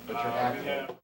But you're active.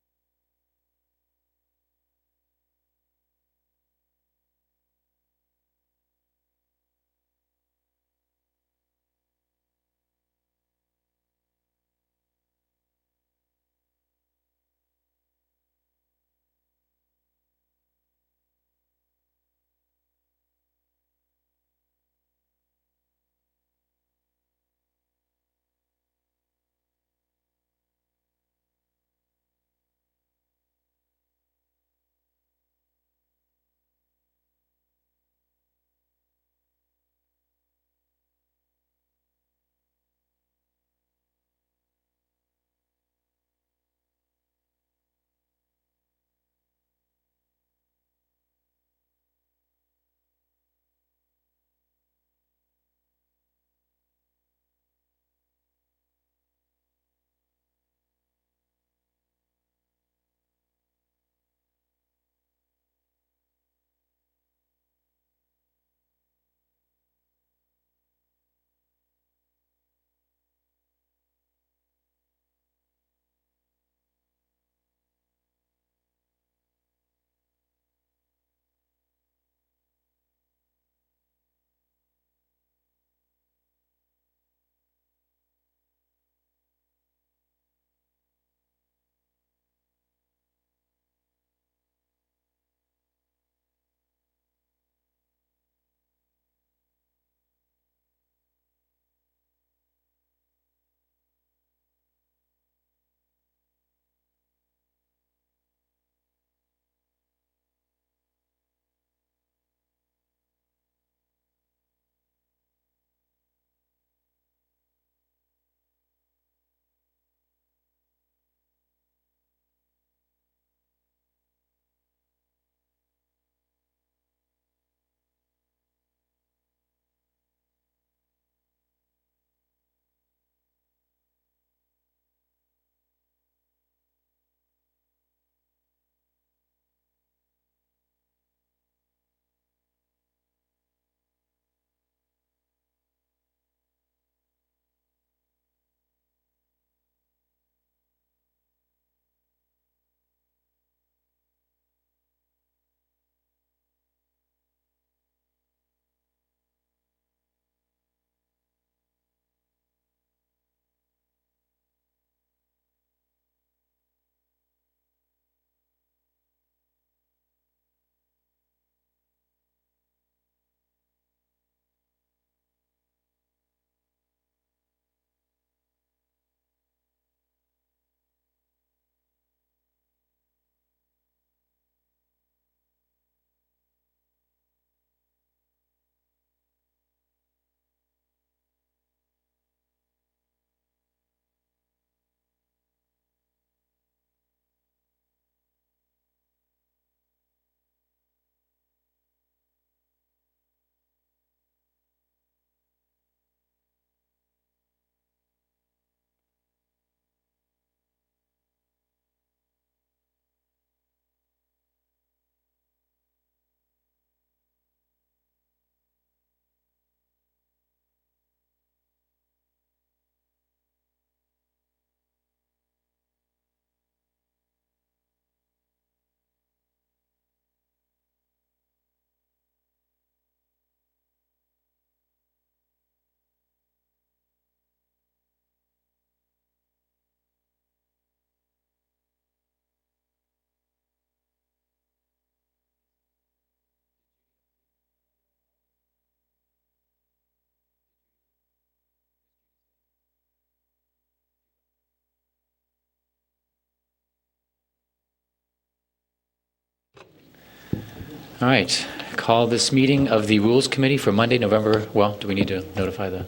All right. Call this meeting of the Rules Committee for Monday, November. Well, do we need to notify the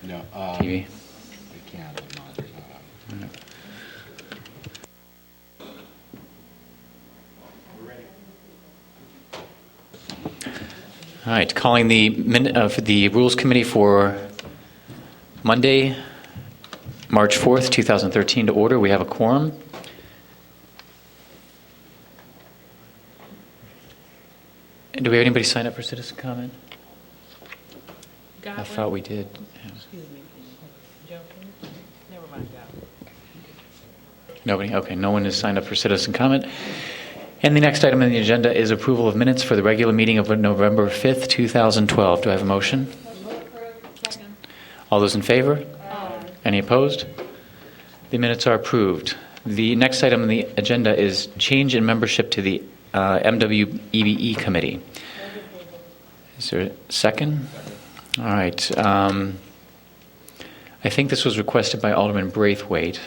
No, TV? we can't. All right. Calling the Rules Committee for Monday, March 4th, 2013 to order. We have a quorum. Do we have anybody sign up for citizen comment? I thought we did. Yeah. Excuse me. Joe, never mind, Nobody? Okay, no one has signed up for citizen comment. And the next item on the agenda is approval of minutes for the regular meeting of November 5th, 2012. Do I have a motion? Second. All those in favor? Any opposed? The minutes are approved. The next item on the agenda is change in membership to the MWEBE committee. Is there a second? All right. I think this was requested by Alderman Braithwaite.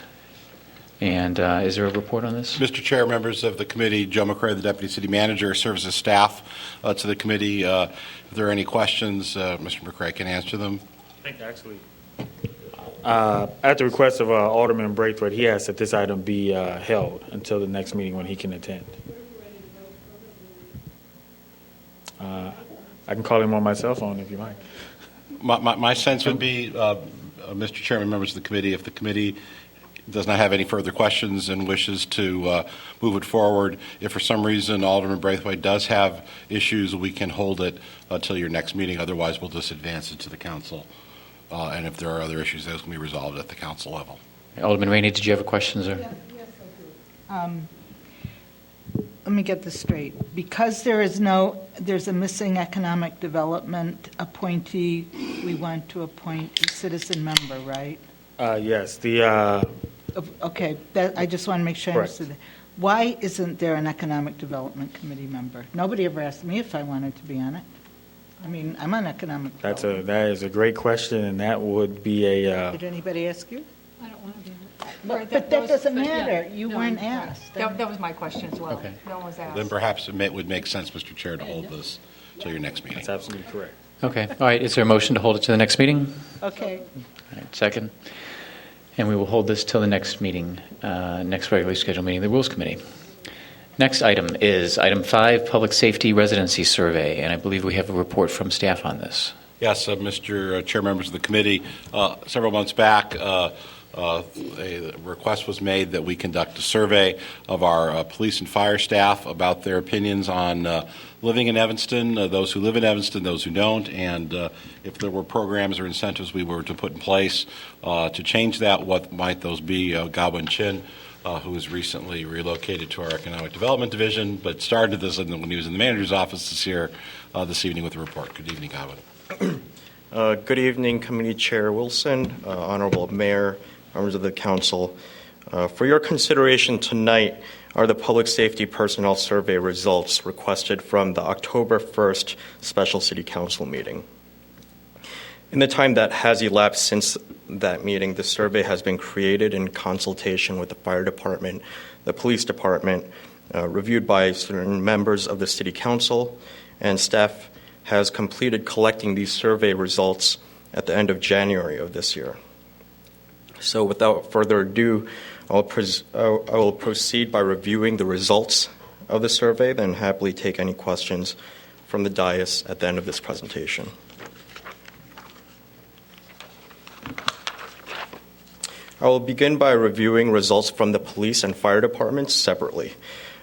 And is there a report on this? Mr. Chair, members of the committee, Joe McCray, the Deputy City Manager, serves as staff to the committee. If there are any questions, Mr. McCray can answer them. I think actually, at the request of Alderman Braithwaite, he asked that this item be held until the next meeting when he can attend. I can call him on my cell phone if you like. My sense would be, Mr. Chairman, members of the committee, if the committee does not have any further questions and wishes to move it forward, if for some reason Alderman Braithwaite does have issues, we can hold it until your next meeting. Otherwise, we'll just advance it to the council. And if there are other issues, those can be resolved at the council level. Alderman Rainey, did you have a question, sir? Yes, I do. Let me get this straight. Because there's a missing economic development appointee, we want to appoint a citizen member, right? Yes, Okay, I just want to make sure I Correct. understood that. Why isn't there an economic development committee member? Nobody ever asked me if I wanted to be on it. I mean, I'm on economic development. that is a great question, and that would be a. Did anybody ask you? I don't want to be on it. But that doesn't matter. You weren't asked. That was my question as well. Okay. No one was asked. Then perhaps it would make sense, Mr. Chair, to hold this until your next meeting. That's absolutely correct. Okay. All right. Is there a motion to hold it to the next meeting? Okay. All right. Second. And we will hold this till the next meeting, next regularly scheduled meeting of the Rules Committee. Next item is item 5, Public Safety Residency Survey, and I believe we have a report from staff on this. Yes, Mr. Chair, members of the committee, several months back, a request was made that we conduct a survey of our police and fire staff about their opinions on living in Evanston, those who live in Evanston, those who don't, and if there were programs or incentives we were to put in place to change that, what might those be? Godwin Chin, who was recently relocated to our Economic Development Division, but started this when he was in the manager's office, is here this evening with a report. Good evening, Godwin. Good evening, Committee Chair Wilson, Honorable Mayor, members of the Council. For your consideration tonight are the Public Safety Personnel Survey results requested from the October 1st Special City Council meeting. In the time that has elapsed since that meeting, the survey has been created in consultation with the Fire Department, the Police Department, reviewed by certain members of the City Council, and staff has completed collecting these survey results at the end of January of this year. So without further ado, I will proceed by reviewing the results of the survey, then happily take any questions from the dais at the end of this presentation. I will begin by reviewing results from the police and fire departments separately.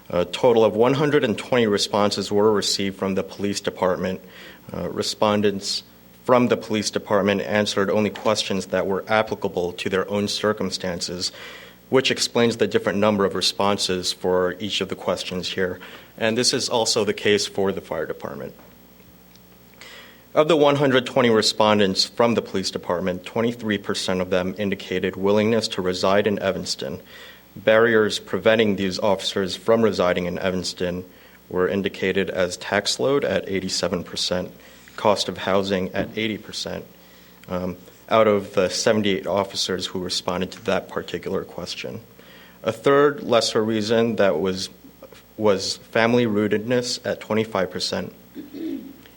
A total of 120 responses were received from the police department. Respondents from the police department answered only questions that were applicable to their own circumstances, which explains the different number of responses for each of the questions here. And this is also the case for the fire department. Of the 120 respondents from the police department, 23% of them indicated willingness to reside in Evanston. Barriers preventing these officers from residing in Evanston were indicated as tax load at 87%, cost of housing at 80%, out of the 78 officers who responded to that particular question. A third lesser reason that was family rootedness at 25%,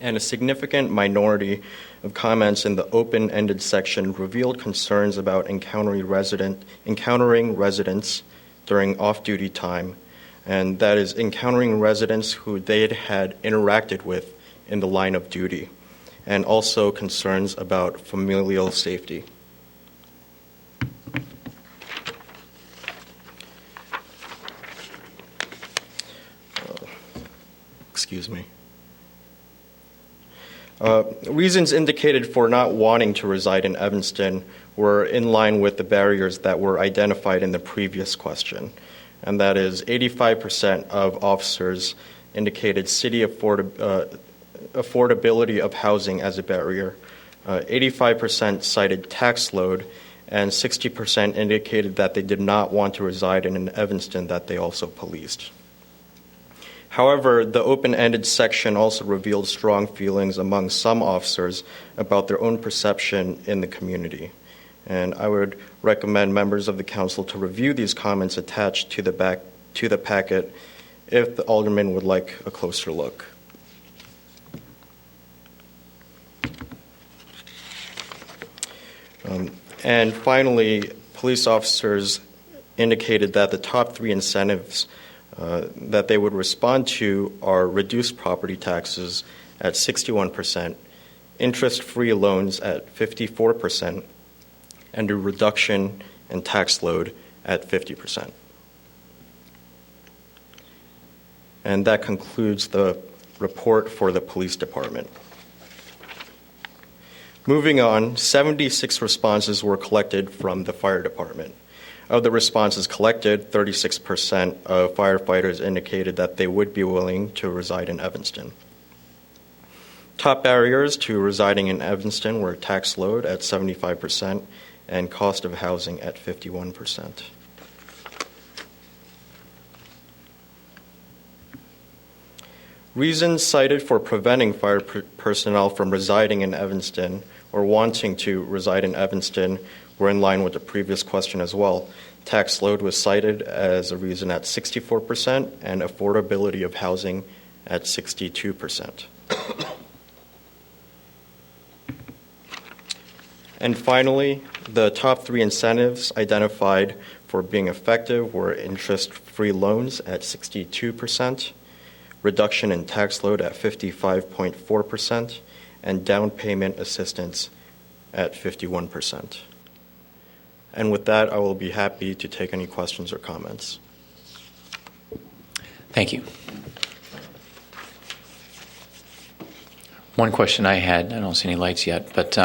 and a significant minority of comments in the open-ended section revealed concerns about encountering residents during off-duty time, and that is encountering residents who they had interacted with in the line of duty, and also concerns about familial safety. Excuse me. Reasons indicated for not wanting to reside in Evanston were in line with the barriers that were identified in the previous question. And that is 85% of officers indicated city affordability of housing as a barrier, 85% cited tax load, and 60% indicated that they did not want to reside in an Evanston that they also policed. However, the open-ended section also revealed strong feelings among some officers about their own perception in the community. And I would recommend members of the council to review these comments attached to the packet if the alderman would like a closer look. And finally, police officers indicated that the top 3 incentives that they would respond to are reduced property taxes at 61%, interest-free loans at 54%, and a reduction in tax load at 50%. And that concludes the report for the police department. Moving on, 76 responses were collected from the fire department. Of the responses collected, 36% of firefighters indicated that they would be willing to reside in Evanston. Top barriers to residing in Evanston were tax load at 75% and cost of housing at 51%. Reasons cited for preventing fire personnel from residing in Evanston or wanting to reside in Evanston were in line with the previous question as well. Tax load was cited as a reason at 64% and affordability of housing at 62%. And finally, the top 3 incentives identified for being effective were interest-free loans at 62%, reduction in tax load at 55.4%, and down payment assistance at 51%. And with that, I will be happy to take any questions or comments. Thank you. One question I had, I don't see any lights yet, but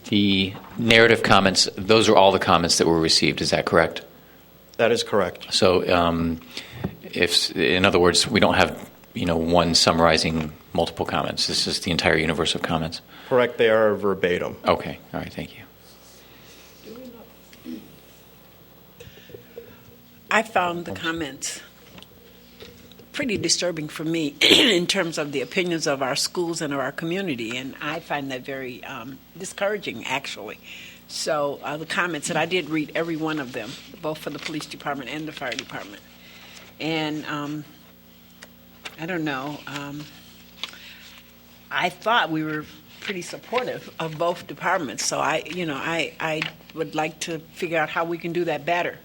the narrative comments, those are all the comments that were received, is that correct? That is correct. So if, in other words, we don't have, one summarizing multiple comments. This is the entire universe of comments. Correct. They are verbatim. Okay. All right. Thank you. I found the comments pretty disturbing for me in terms of the opinions of our schools and of our community, and I find that very discouraging, actually. So the comments, and I did read every one of them, both for the police department and the fire department. And I don't know, I thought we were pretty supportive of both departments, so I would like to figure out how we can do that better.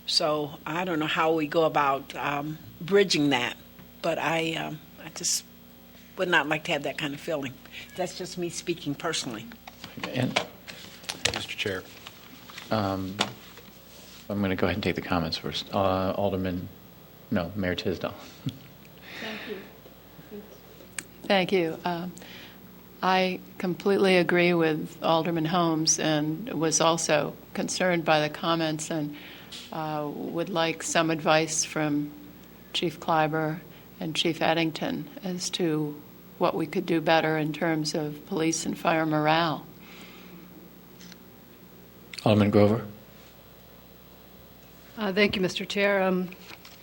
So I don't know how we go about bridging that, but I just would not like to have that kind of feeling. That's just me speaking personally. And Mr. Chair. I'm going to go ahead and take the comments first. Mayor Tisdall. Thank you. I completely agree with Alderman Holmes and was also concerned by the comments and would like some advice from Chief Kleiber and Chief Eddington as to what we could do better in terms of police and fire morale. Alderman Grover. Thank you, Mr. Chair.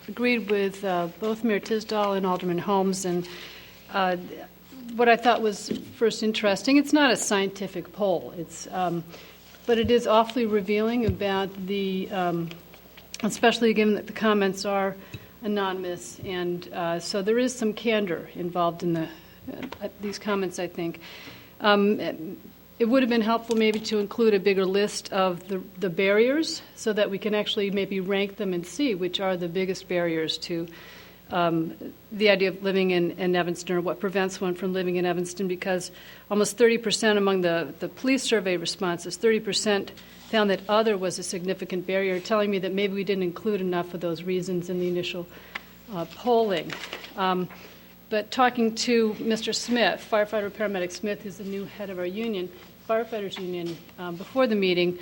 Agreed with both Mayor Tisdall and Alderman Holmes. And what I thought was first interesting, it's not a scientific poll, but it is awfully revealing about the, especially given that the comments are anonymous. And so there is some candor involved in these comments, I think. It would have been helpful maybe to include a bigger list of the barriers so that we can actually maybe rank them and see which are the biggest barriers to the idea of living in Evanston, or what prevents one from living in Evanston, because almost 30% among the police survey responses, 30% found that other was a significant barrier, telling me that maybe we didn't include enough of those reasons in the initial polling. But talking to Mr. Smith, firefighter paramedic Smith, who's the new head of our union, Firefighters Union before the meeting,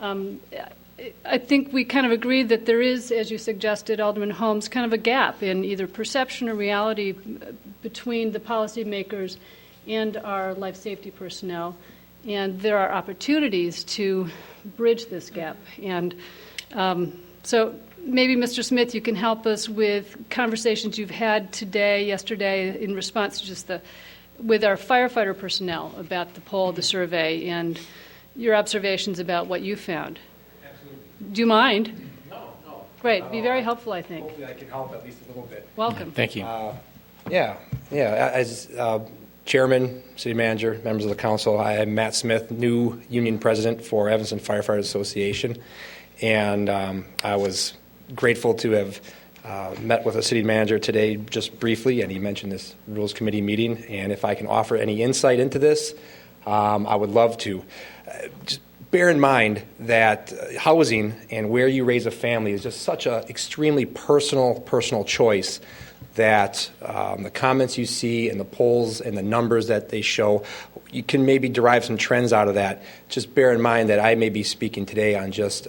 I think we kind of agreed that there is, as you suggested, Alderman Holmes, kind of a gap in either perception or reality between the policymakers and our life safety personnel. And there are opportunities to bridge this gap. And so maybe, Mr. Smith, you can help us with conversations you've had today, yesterday, in response to just with our firefighter personnel about the poll, the survey, and your observations about what you found. Do you mind? No. Great. Be very helpful, I think. Hopefully I can help at least a little bit. Welcome. Thank you. Yeah. As chairman, city manager, members of the council, I am Matt Smith, new union president for Evanston Firefighters Association. And I was grateful to have met with a city manager today just briefly, and he mentioned this Rules Committee meeting. And if I can offer any insight into this, I would love to. Just bear in mind that housing and where you raise a family is just such an extremely personal choice that the comments you see and the polls and the numbers that they show, you can maybe derive some trends out of that. Just bear in mind that I may be speaking today on just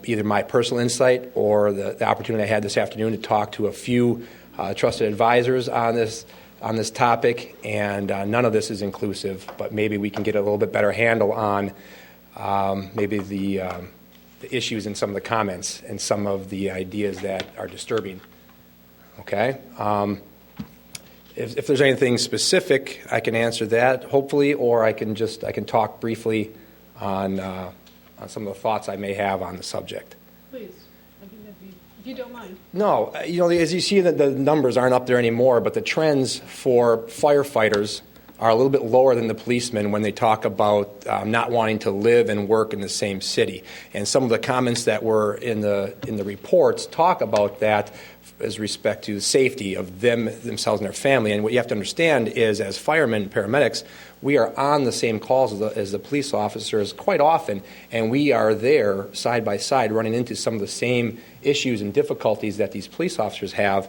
either my personal insight or the opportunity I had this afternoon to talk to a few trusted advisors on this topic, and none of this is inclusive, but maybe we can get a little bit better handle on maybe the issues in some of the comments and some of the ideas that are disturbing. Okay? If there's anything specific, I can answer that, hopefully, or I can talk briefly on some of the thoughts I may have on the subject. Please, if you don't mind. No, as you see, the numbers aren't up there anymore, but the trends for firefighters are a little bit lower than the policemen when they talk about not wanting to live and work in the same city. And some of the comments that were in the reports talk about that as respect to the safety of themselves and their family. And what you have to understand is, as firemen and paramedics, we are on the same calls as the police officers quite often, and we are there side by side running into some of the same issues and difficulties that these police officers have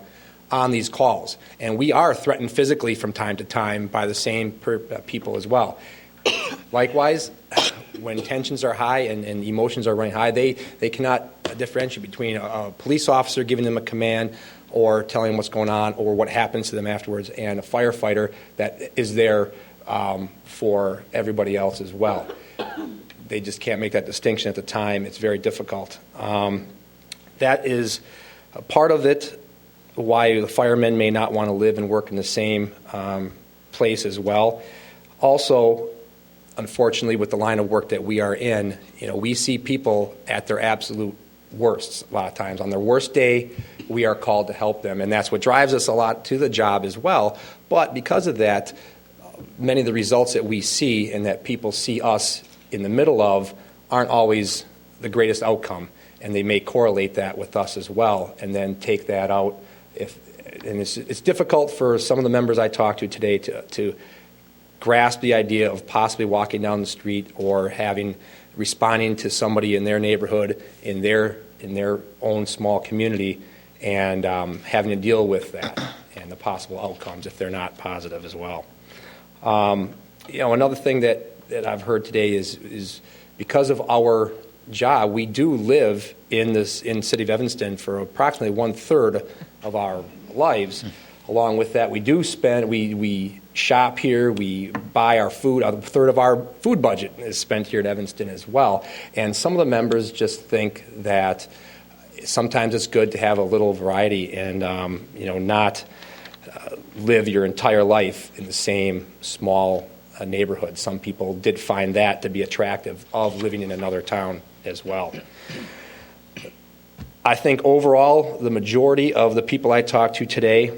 on these calls. And we are threatened physically from time to time by the same people as well. Likewise, when tensions are high and emotions are running high, they cannot differentiate between a police officer giving them a command or telling them what's going on or what happens to them afterwards, and a firefighter that is there for everybody else as well. They just can't make that distinction at the time. It's very difficult. That is a part of it, why the firemen may not want to live and work in the same place as well. Also, unfortunately, with the line of work that we are in, we see people at their absolute worst a lot of times. On their worst day, we are called to help them, and that's what drives us a lot to the job as well. But because of that, many of the results that we see and that people see us in the middle of aren't always the greatest outcome, and they may correlate that with us as well and then take that out. And it's difficult for some of the members I talked to today to grasp the idea of possibly walking down the street or responding to somebody in their neighborhood, in their own small community, and having to deal with that and the possible outcomes if they're not positive as well. Another thing that I've heard today is because of our job, we do live in the city of Evanston for approximately 1/3 of our lives. Along with that, we shop here, we buy our food. 1/3 of our food budget is spent here at Evanston as well. And some of the members just think that sometimes it's good to have a little variety and not live your entire life in the same small neighborhood. Some people did find that to be attractive of living in another town as well. I think overall, the majority of the people I talked to today,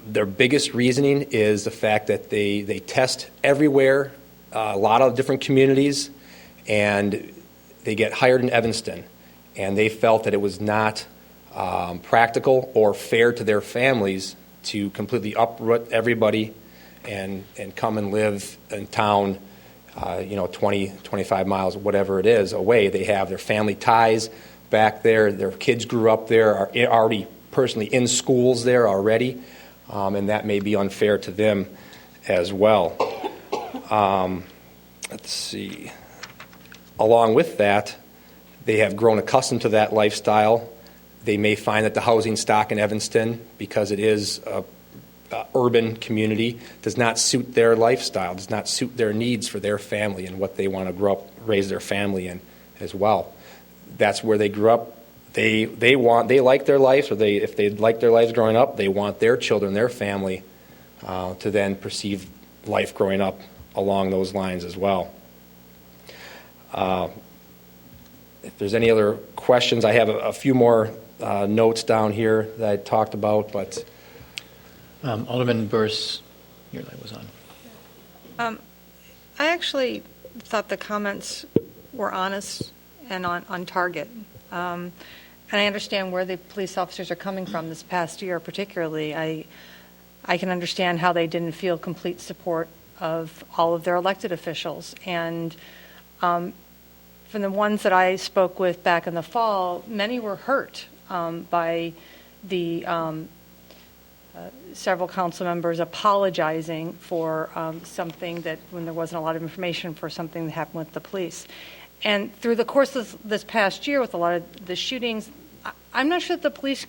their biggest reasoning is the fact that they test everywhere, a lot of different communities, and they get hired in Evanston. And they felt that it was not practical or fair to their families to completely uproot everybody and come and live in town 20, 25 miles, whatever it is, away. They have their family ties back there. Their kids grew up there, are already personally in schools there already, and that may be unfair to them as well. let's see, along with that, they have grown accustomed to that lifestyle. They may find that the housing stock in Evanston, because it is a urban community, does not suit their lifestyle, does not suit their needs for their family and what they want to grow up, raise their family in as well. That's where they grew up. They like their lives, or if they like their lives growing up, they want their children, their family, to then perceive life growing up along those lines as well. If there's any other questions, I have a few more notes down here that I talked about, but Alderman Burse, your light was on. I actually thought the comments were honest and on target. And I understand where the police officers are coming from this past year particularly. I can understand how they didn't feel complete support of all of their elected officials. And from the ones that I spoke with back in the fall, many were hurt by the several council members apologizing for something that, when there wasn't a lot of information, for something that happened with the police. And through the course of this past year with a lot of the shootings, I'm not sure that the police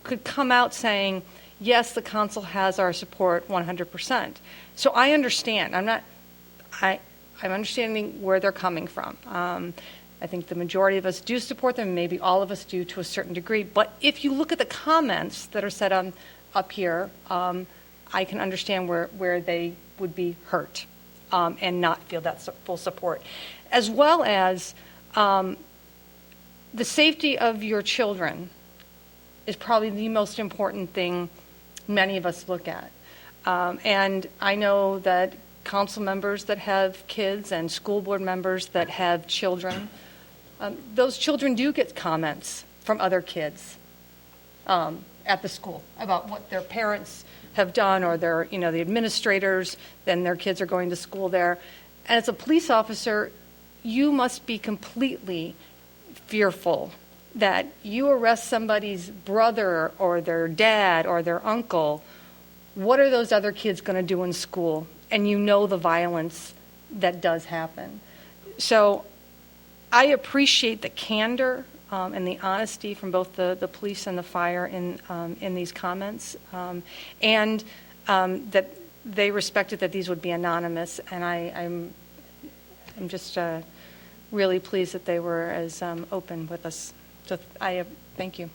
could come out saying, yes, the council has our support 100%. So I understand. I'm understanding where they're coming from. I think the majority of us do support them, maybe all of us do to a certain degree. But if you look at the comments that are said up here, I can understand where they would be hurt and not feel that full support. As well as the safety of your children is probably the most important thing many of us look at. And I know that council members that have kids and school board members that have children, those children do get comments from other kids at the school about what their parents have done, or the administrators, then their kids are going to school there. And as a police officer, you must be completely fearful that you arrest somebody's brother or their dad or their uncle. What are those other kids going to do in school? And you know the violence that does happen. So I appreciate the candor and the honesty from both the police and the fire in these comments, and that they respected that these would be anonymous. And I'm just really pleased that they were as open with us. So I thank you.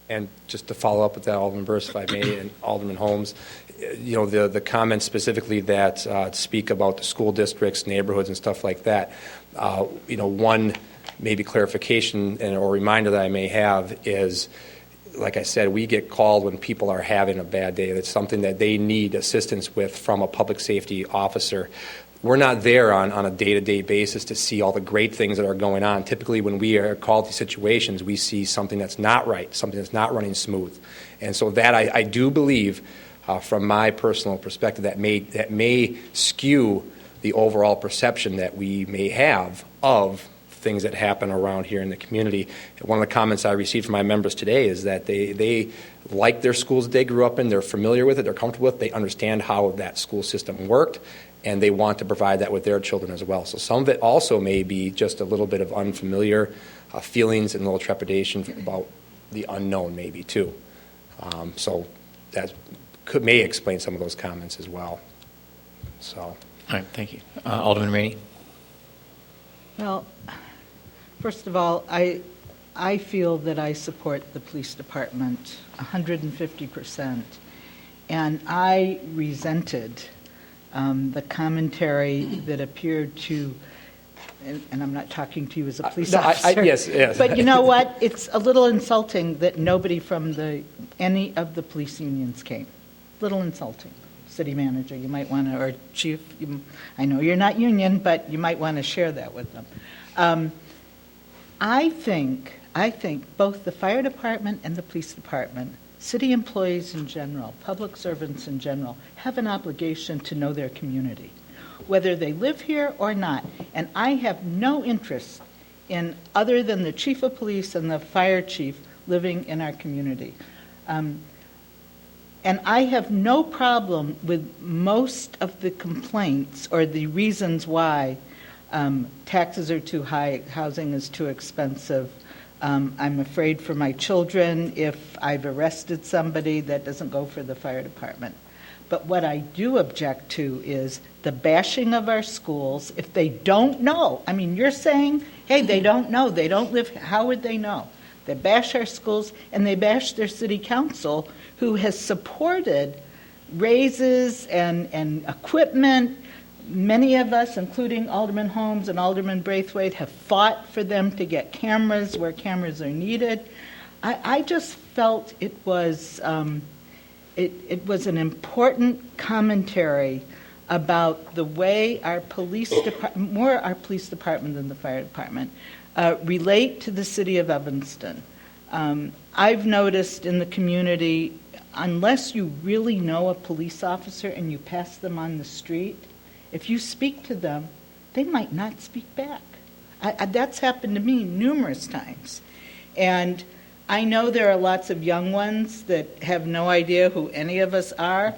And just to follow up with that, Alderman Burse, if I may, and Alderman Holmes, the comments specifically that speak about the school districts, neighborhoods, and stuff like that, one maybe clarification or reminder that I may have is, like I said, we get called when people are having a bad day. It's something that they need assistance with from a public safety officer. We're not there on a day-to-day basis to see all the great things that are going on. Typically, when we are called to situations, we see something that's not right, something that's not running smooth. And so that I do believe, from my personal perspective, that may skew the overall perception that we may have of things that happen around here in the community. One of the comments I received from my members today is that they like their schools that they grew up in, they're familiar with it, they're comfortable with it, they understand how that school system worked, and they want to provide that with their children as well. So some of it also may be just a little bit of unfamiliar feelings and a little trepidation about the unknown maybe too. So that may explain some of those comments as well. So. All right, thank you. Alderman Rainey. Well, first of all, I feel that I support the police department 150%, and I resented the commentary that appeared to, and I'm not talking to you as a police officer. Yes. But you know what? It's a little insulting that nobody from any of the police unions came. Little insulting. City manager, you might want to, or chief, I know you're not union, but you might want to share that with them. I think both the fire department and the police department, city employees in general, public servants in general, have an obligation to know their community, whether they live here or not. And I have no interest in, other than the chief of police and the fire chief, living in our community. And I have no problem with most of the complaints or the reasons why taxes are too high, housing is too expensive. I'm afraid for my children. If I've arrested somebody, that doesn't go for the fire department. But what I do object to is the bashing of our schools. If they don't know, I mean, you're saying, hey, they don't know, they don't live, how would they know? They bash our schools, and they bash their city council, who has supported raises and equipment. Many of us, including Alderman Holmes and Alderman Braithwaite, have fought for them to get cameras where cameras are needed. I just felt it was an important commentary about the way our police department, more our police department than the fire department, relate to the city of Evanston. I've noticed in the community, unless you really know a police officer and you pass them on the street, if you speak to them, they might not speak back. That's happened to me numerous times. And I know there are lots of young ones that have no idea who any of us are,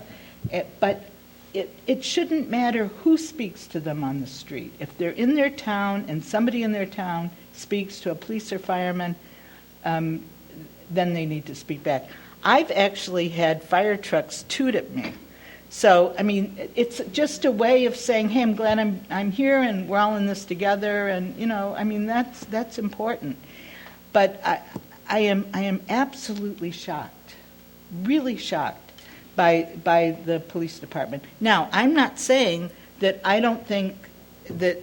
but it shouldn't matter who speaks to them on the street. If they're in their town and somebody in their town speaks to a police or fireman, then they need to speak back. I've actually had fire trucks toot at me. So, I mean, it's just a way of saying, hey, I'm glad I'm here and we're all in this together, and, you know, I mean, that's important. But I am absolutely shocked, really shocked by the police department. Now, I'm not saying that I don't think that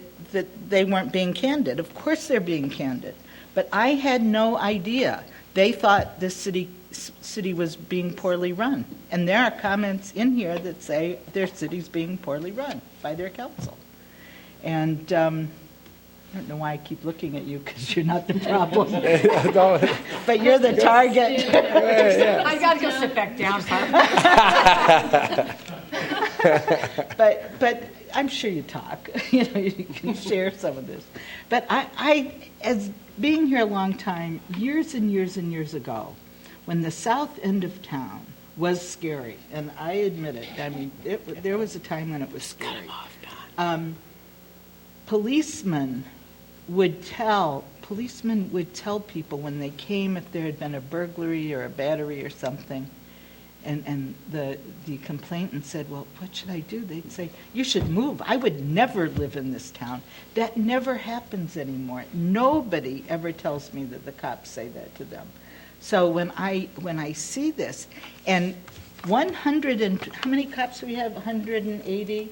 they weren't being candid. Of course they're being candid. But I had no idea. They thought this city was being poorly run. And there are comments in here that say their city's being poorly run by their council. And I don't know why I keep looking at you, because you're not the problem. But you're the target. I got to go sit back down. But I'm sure you talk. You know, you can share some of this. But I, as being here a long time, years and years and years ago, when the south end of town was scary, and I admit it, I mean, there was a time when it was scary. Policemen would tell people when they came if there had been a burglary or a battery or something, and the complainant said, well, what should I do? They'd say, you should move. I would never live in this town. That never happens anymore. Nobody ever tells me that the cops say that to them. So when I see this, and 100 and how many cops do we have? 180? Do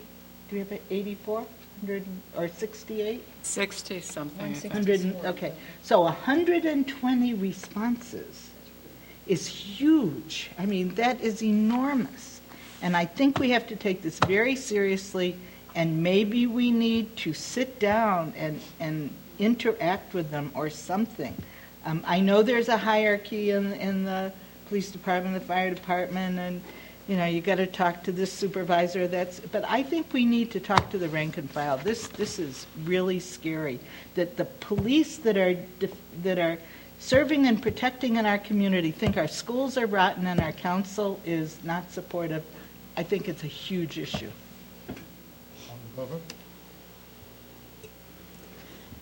we have 84? 100 or 68? 60 something. 100. Okay, so 120 responses is huge. I mean, that is enormous, and I think we have to take this very seriously. And maybe we need to sit down and interact with them or something. I know there's a hierarchy in the police department, the fire department, and you know you got to talk to this supervisor. But I think we need to talk to the rank and file. This is really scary. That the police that are serving and protecting in our community think our schools are rotten and our council is not supportive. I think it's a huge issue.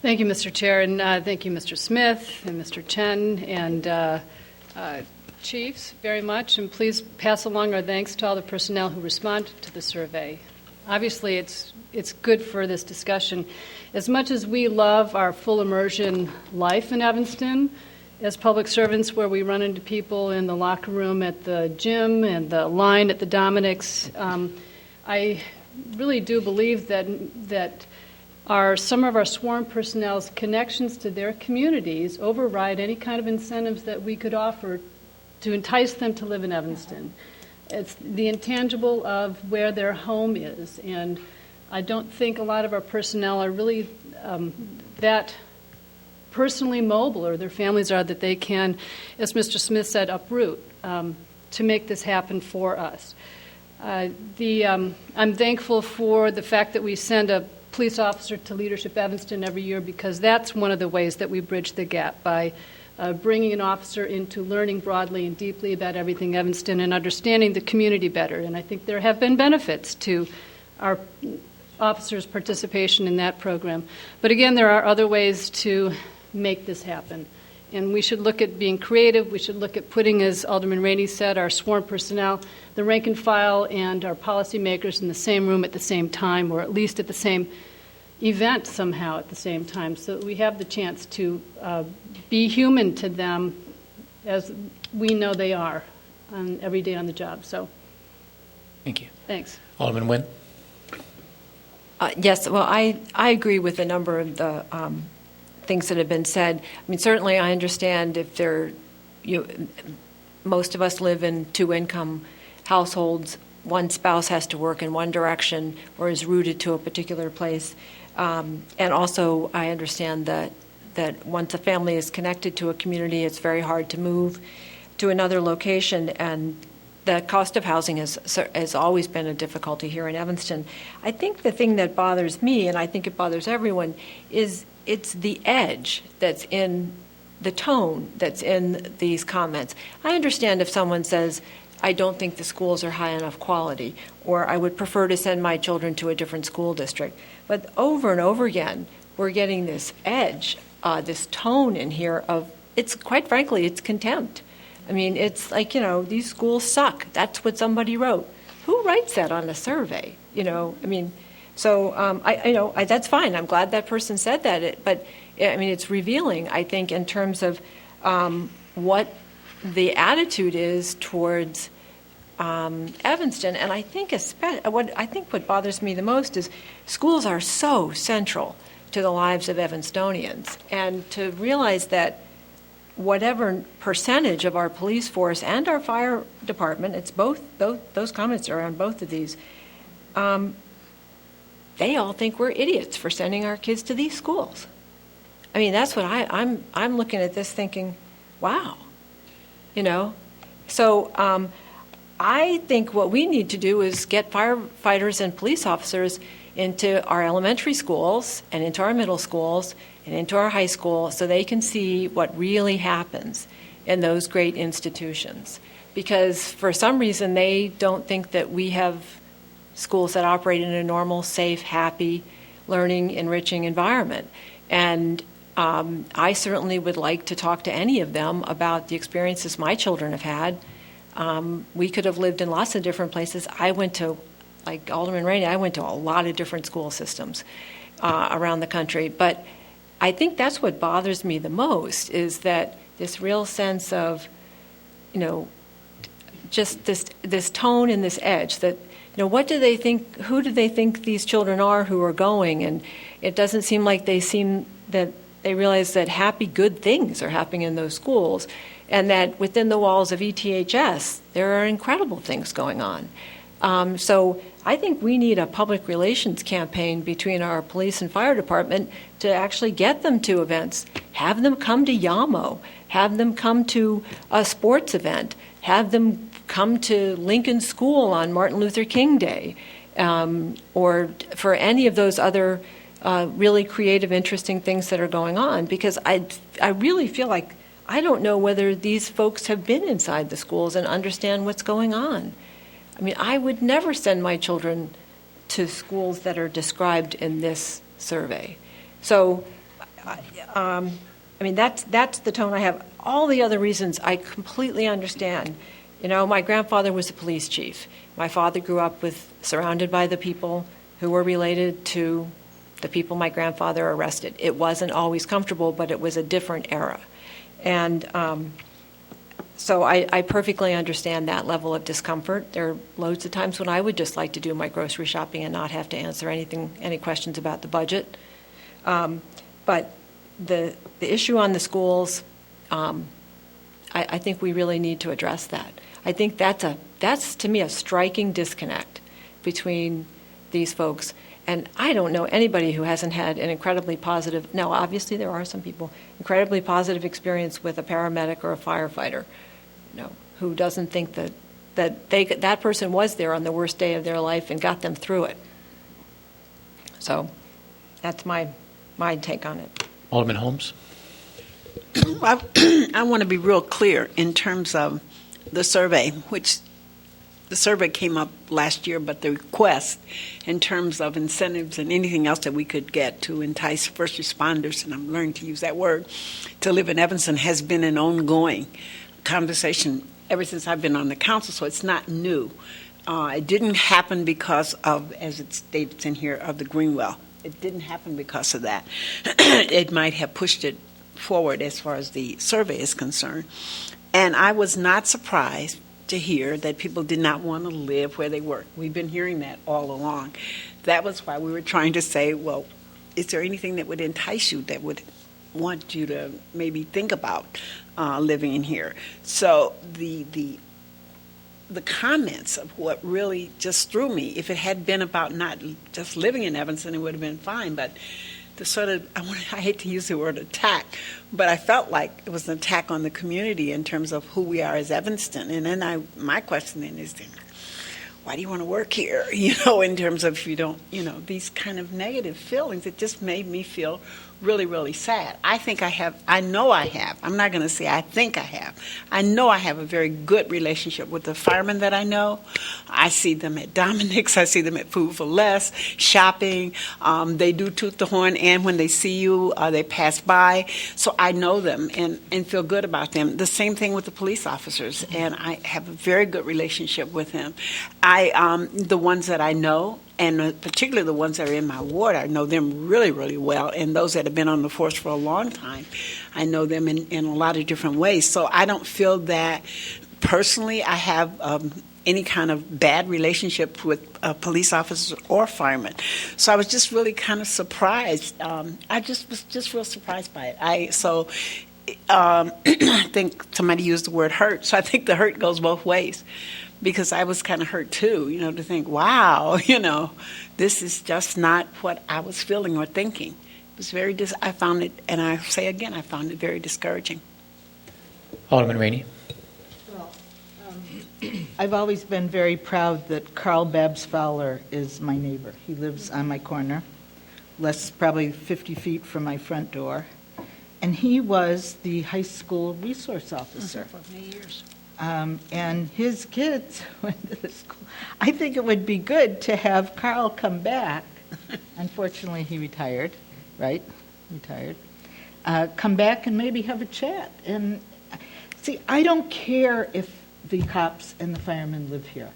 Thank you, Mr. Chair, and thank you, Mr. Smith and Mr. Chen and Chiefs, very much. And please pass along our thanks to all the personnel who responded to the survey. Obviously, it's good for this discussion. As much as we love our full immersion life in Evanston, as public servants where we run into people in the locker room at the gym and the line at the Dominic's, I really do believe that some of our sworn personnel's connections to their communities override any kind of incentives that we could offer to entice them to live in Evanston. It's the intangible of where their home is, and I don't think a lot of our personnel are really that personally mobile, or their families are, that they can, as Mr. Smith said, uproot to make this happen for us. I'm thankful for the fact that we send a police officer to Leadership Evanston every year, because that's one of the ways that we bridge the gap by bringing an officer into learning broadly and deeply about everything Evanston and understanding the community better. And I think there have been benefits to our officers' participation in that program. But again, there are other ways to make this happen. And we should look at being creative. We should look at putting, as Alderman Rainey said, our sworn personnel, the rank and file, and our policymakers in the same room at the same time, or at least at the same event somehow at the same time, so that we have the chance to be human to them as we know they are every day on the job. So, Thank you. thanks. Alderman Nguyen? Yes, well, I agree with a number of the things that have been said. I mean, certainly I understand if most of us live in two-income households, one spouse has to work in one direction or is rooted to a particular place. And also I understand that once a family is connected to a community, it's very hard to move to another location, and the cost of housing has always been a difficulty here in Evanston. I think the thing that bothers me, and I think it bothers everyone, is it's the edge that's in the tone that's in these comments. I understand if someone says, I don't think the schools are high enough quality, or I would prefer to send my children to a different school district. But over and over again, we're getting this edge, this tone in here of, it's quite frankly, it's contempt. I mean, it's like, these schools suck. That's what somebody wrote. Who writes that on a survey? I mean, so that's fine. I'm glad that person said that. But I mean, it's revealing, I think, in terms of what the attitude is towards Evanston. And I think what bothers me the most is schools are so central to the lives of Evanstonians, and to realize that whatever percentage of our police force and our fire department, it's both, those comments are on both of these, they all think we're idiots for sending our kids to these schools. I mean, that's what I'm looking at this thinking, wow, So I think what we need to do is get firefighters and police officers into our elementary schools and into our middle schools and into our high school, so they can see what really happens in those great institutions. Because for some reason, they don't think that we have schools that operate in a normal, safe, happy, learning, enriching environment. And I certainly would like to talk to any of them about the experiences my children have had. We could have lived in lots of different places. I went to, like Alderman Rainey, I went to a lot of different school systems around the country. But I think that's what bothers me the most, is that this real sense of, just this tone and this edge that, what do they think, who do they think these children are who are going? And it doesn't seem like that they realize that happy, good things are happening in those schools, and that within the walls of ETHS, there are incredible things going on. So I think we need a public relations campaign between our police and fire department to actually get them to events, have them come to YAMO, have them come to a sports event, have them come to Lincoln School on Martin Luther King Day, or for any of those other really creative, interesting things that are going on. Because I really feel like I don't know whether these folks have been inside the schools and understand what's going on. I mean, I would never send my children to schools that are described in this survey. So, I mean, that's the tone I have. All the other reasons I completely understand. My grandfather was a police chief. My father grew up surrounded by the people who were related to the people my grandfather arrested. It wasn't always comfortable, but it was a different era. And so I perfectly understand that level of discomfort. There are loads of times when I would just like to do my grocery shopping and not have to answer any questions about the budget. But the issue on the schools, I think we really need to address that. I think that's to me a striking disconnect between these folks. And I don't know anybody who hasn't had an incredibly positive, now obviously there are some people, incredibly positive experience with a paramedic or a firefighter, who doesn't think that person was there on the worst day of their life and got them through it. So that's my take on it. Alderman Holmes? I want to be real clear in terms of the survey, which the survey came up last year, but the request in terms of incentives and anything else that we could get to entice first responders, and I'm learning to use that word, to live in Evanston has been an ongoing conversation ever since I've been on the council, so it's not new. It didn't happen because of, as it states in here, of the Greenwell. It didn't happen because of that. It might have pushed it forward as far as the survey is concerned. And I was not surprised to hear that people did not want to live where they work. We've been hearing that all along. That was why we were trying to say, well, is there anything that would entice you, that would want you to maybe think about living in here? So the comments of what really just threw me, if it had been about not just living in Evanston, it would have been fine, but the sort of, I hate to use the word attack, but I felt like it was an attack on the community in terms of who we are as Evanston. And then my question then is, why do you want to work here? In terms of, if you don't, these kind of negative feelings, it just made me feel really, really sad. I know I have. I'm not going to say I think I have. I know I have a very good relationship with the firemen that I know. I see them at Dominic's. I see them at Food for Less, shopping. They do toot the horn, and when they see you, they pass by. So I know them and feel good about them. The same thing with the police officers, and I have a very good relationship with them. The ones that I know, and particularly the ones that are in my ward, I know them really, really well. And those that have been on the force for a long time, I know them in a lot of different ways. So I don't feel that personally I have any kind of bad relationship with police officers or firemen. So I was just really kind of surprised. I just was just real surprised by it. I think somebody used the word hurt. So I think the hurt goes both ways. Because I was kind of hurt too, to think, wow, this is just not what I was feeling or thinking. It was I found it, and I say again, I found it very discouraging. Alderman Rainey. Well, I've always been very proud that Carl Babs Fowler is my neighbor. He lives on my corner, probably 50 feet from my front door. And he was the high school resource officer. For many years. And his kids went to the school. I think it would be good to have Carl come back. Unfortunately, he retired, right? Come back and maybe have a chat. And see, I don't care if the cops and the firemen live here,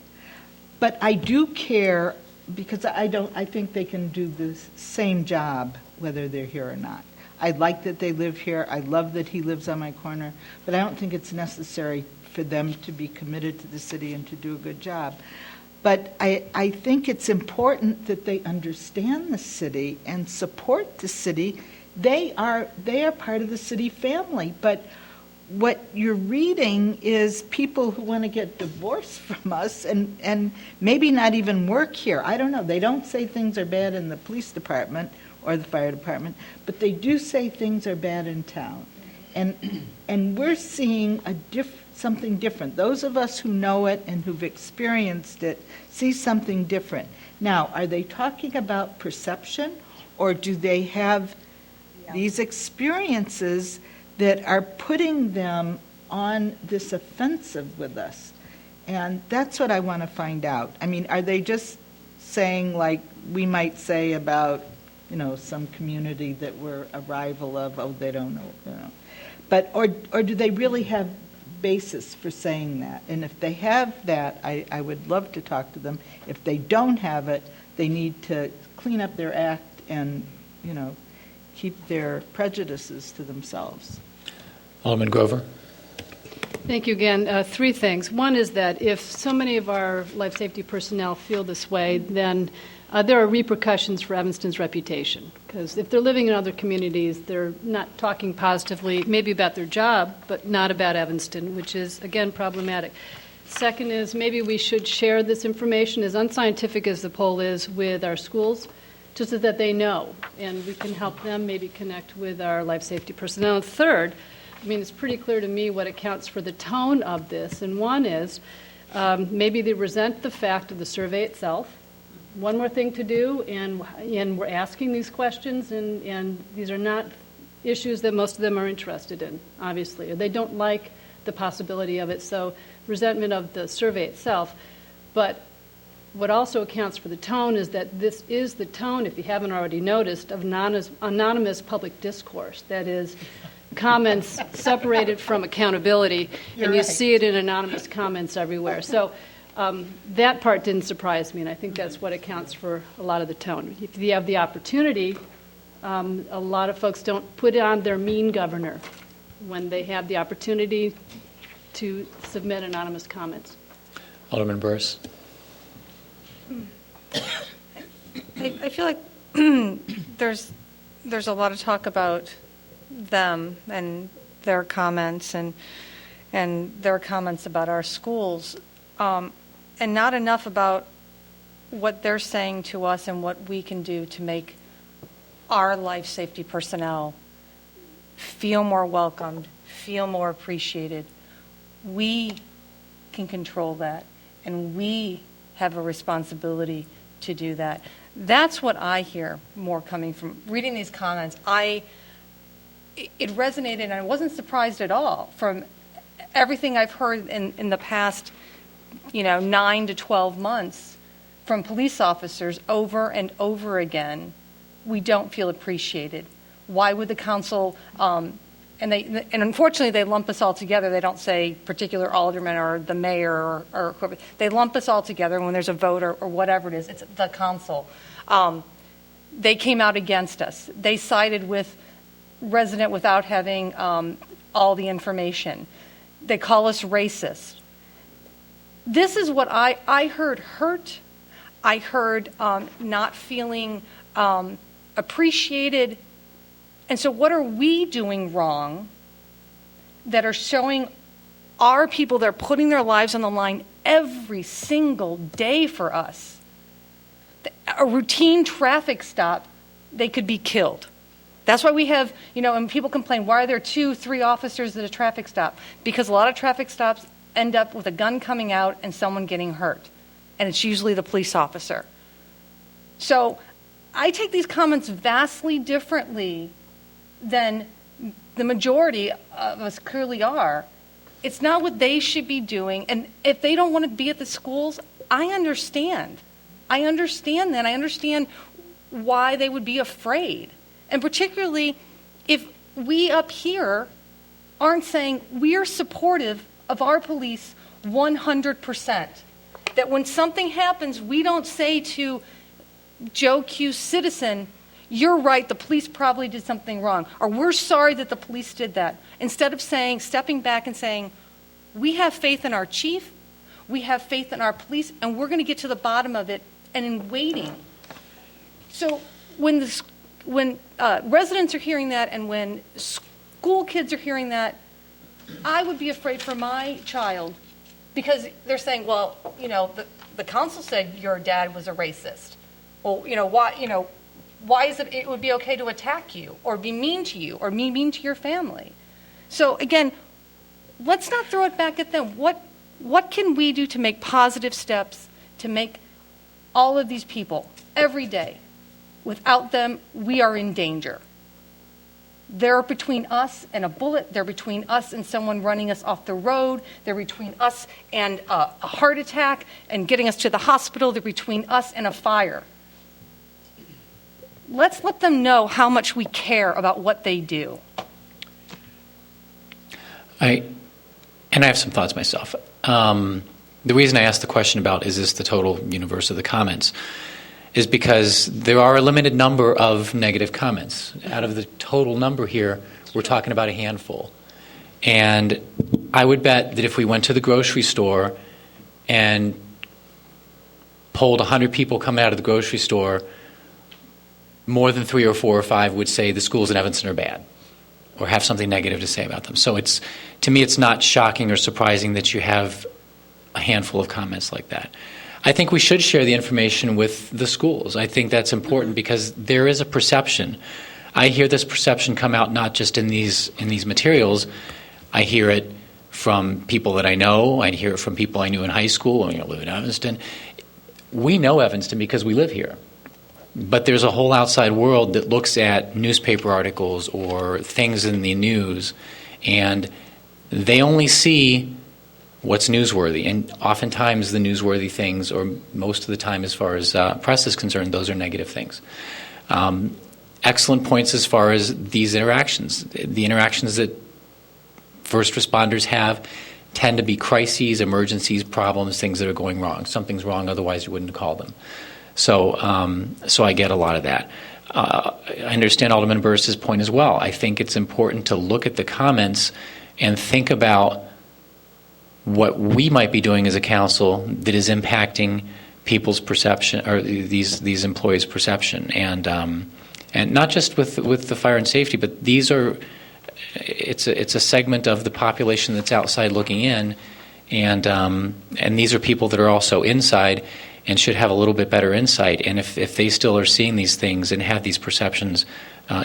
but I do care because I think they can do the same job whether they're here or not. I like that they live here. I love that he lives on my corner, but I don't think it's necessary for them to be committed to the city and to do a good job. But I think it's important that they understand the city and support the city. They are part of the city family. But what you're reading is people who want to get divorced from us and maybe not even work here. I don't know. They don't say things are bad in the police department or the fire department, but they do say things are bad in town. And we're seeing something different. Those of us who know it and who've experienced it see something different. Now, are they talking about perception, or do they have these experiences that are putting them on this offensive with us? And that's what I want to find out. I mean, are they just saying, like we might say about, some community that we're a rival of, oh, they don't know, But, or do they really have basis for saying that? And if they have that, I would love to talk to them. If they don't have it, they need to clean up their act and, keep their prejudices to themselves. Alderman Grover. Thank you again. Three things. One is that if so many of our life safety personnel feel this way, then there are repercussions for Evanston's reputation. Because if they're living in other communities, they're not talking positively, maybe about their job, but not about Evanston, which is, again, problematic. Second is maybe we should share this information, as unscientific as the poll is, with our schools, just so that they know, and we can help them maybe connect with our life safety personnel. And third, it's pretty clear to me what accounts for the tone of this, and one is maybe they resent the fact of the survey itself. One more thing to do, and we're asking these questions, and these are not issues that most of them are interested in, obviously. They don't like the possibility of it, so resentment of the survey itself. But what also accounts for the tone is that this is the tone, if you haven't already noticed, of anonymous public discourse. That is, comments separated from accountability, and you see it in anonymous comments everywhere. So that part didn't surprise me, and I think that's what accounts for a lot of the tone. If you have the opportunity, a lot of folks don't put on their mean governor when they have the opportunity to submit anonymous comments. Alderman Burris. I feel like there's a lot of talk about them and their comments and their comments about our schools, and not enough about what they're saying to us and what we can do to make our life safety personnel feel more welcomed, feel more appreciated. We can control that, and we have a responsibility to do that. That's what I hear more coming from reading these comments. It resonated, and I wasn't surprised at all from everything I've heard in the past, 9 to 12 months from police officers over and over again. We don't feel appreciated. Why would the council, and unfortunately they lump us all together. They don't say particular alderman or the mayor or whoever. They lump us all together when there's a vote or whatever it is. It's the council. They came out against us. They sided with resident without having all the information. They call us racist. This is what I heard hurt. I heard not feeling appreciated. And so what are we doing wrong that are showing our people that are putting their lives on the line every single day for us? A routine traffic stop, they could be killed. That's why we have, and people complain, why are there 2-3 officers at a traffic stop? Because a lot of traffic stops end up with a gun coming out and someone getting hurt. And it's usually the police officer. So I take these comments vastly differently than the majority of us clearly are. It's not what they should be doing. And if they don't want to be at the schools, I understand. I understand that. I understand why they would be afraid. And particularly if we up here aren't saying we're supportive of our police 100%. That when something happens, we don't say to Joe Q. citizen, you're right, the police probably did something wrong, or we're sorry that the police did that. Instead of stepping back and saying, we have faith in our chief, we have faith in our police, and we're going to get to the bottom of it, and in waiting. So when residents are hearing that, and when school kids are hearing that, I would be afraid for my child, because they're saying, well, the council said your dad was a racist. Well, why is it would be okay to attack you or be mean to you or be mean to your family? So again, let's not throw it back at them. What can we do to make positive steps to make all of these people every day? Without them, we are in danger. They're between us and a bullet. They're between us and someone running us off the road. They're between us and a heart attack and getting us to the hospital. They're between us and a fire. Let's let them know how much we care about what they do. I have some thoughts myself. The reason I asked the question about is this the total universe of the comments is because there are a limited number of negative comments. Out of the total number here, we're talking about a handful. And I would bet that if we went to the grocery store and polled 100 people coming out of the grocery store, more than 3 or 4 or 5 would say the schools in Evanston are bad or have something negative to say about them. So to me, it's not shocking or surprising that you have a handful of comments like that. I think we should share the information with the schools. I think that's important because there is a perception. I hear this perception come out not just in these materials. I hear it from people that I know. I hear it from people I knew in high school when I live in Evanston. We know Evanston because we live here. But there's a whole outside world that looks at newspaper articles or things in the news, and they only see what's newsworthy. And oftentimes the newsworthy things, or most of the time as far as press is concerned, those are negative things. Excellent points as far as these interactions. The interactions that first responders have tend to be crises, emergencies, problems, things that are going wrong. Something's wrong, otherwise you wouldn't have called them. So I get a lot of that. I understand Alderman Burris's point as well. I think it's important to look at the comments and think about what we might be doing as a council that is impacting people's perception, or these employees' perception, and not just with the fire and safety, but it's a segment of the population that's outside looking in, and these are people that are also inside and should have a little bit better insight. And if they still are seeing these things and have these perceptions,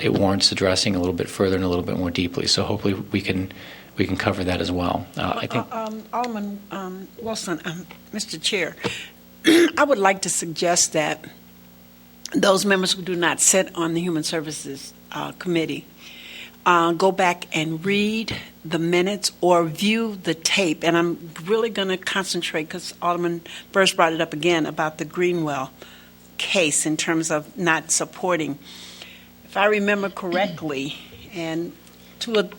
it warrants addressing a little bit further and a little bit more deeply. So hopefully we can cover that as well. I think Alderman Wilson, Mr. Chair, I would like to suggest that those members who do not sit on the Human Services Committee go back and read the minutes or view the tape. And I'm really going to concentrate, because Alderman Burris brought it up again, about the Greenwell case in terms of not supporting. If I remember correctly, and two of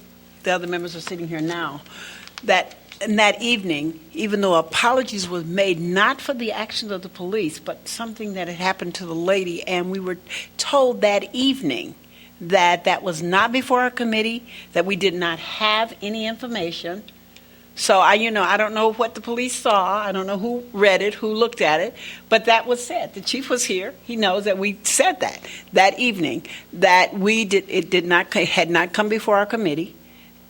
the other members are sitting here now, that in that evening, even though apologies were made not for the actions of the police, but something that had happened to the lady, and we were told that evening that was not before our committee, that we did not have any information. So I don't know what the police saw. I don't know who read it, who looked at it, but that was said. The chief was here. He knows that we said that evening, that had not come before our committee,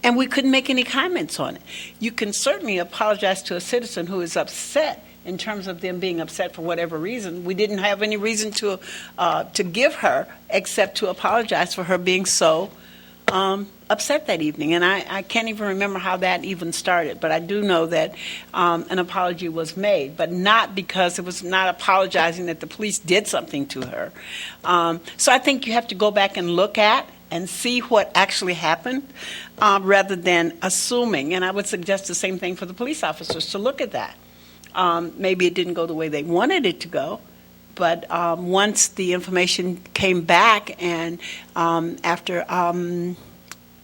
and we couldn't make any comments on it. You can certainly apologize to a citizen who is upset in terms of them being upset for whatever reason. We didn't have any reason to give her except to apologize for her being so upset that evening. And I can't even remember how that even started, but I do know that an apology was made, but not because it was not apologizing that the police did something to her. So I think you have to go back and look at and see what actually happened rather than assuming. And I would suggest the same thing for the police officers, to look at that. Maybe it didn't go the way they wanted it to go, but once the information came back, and after,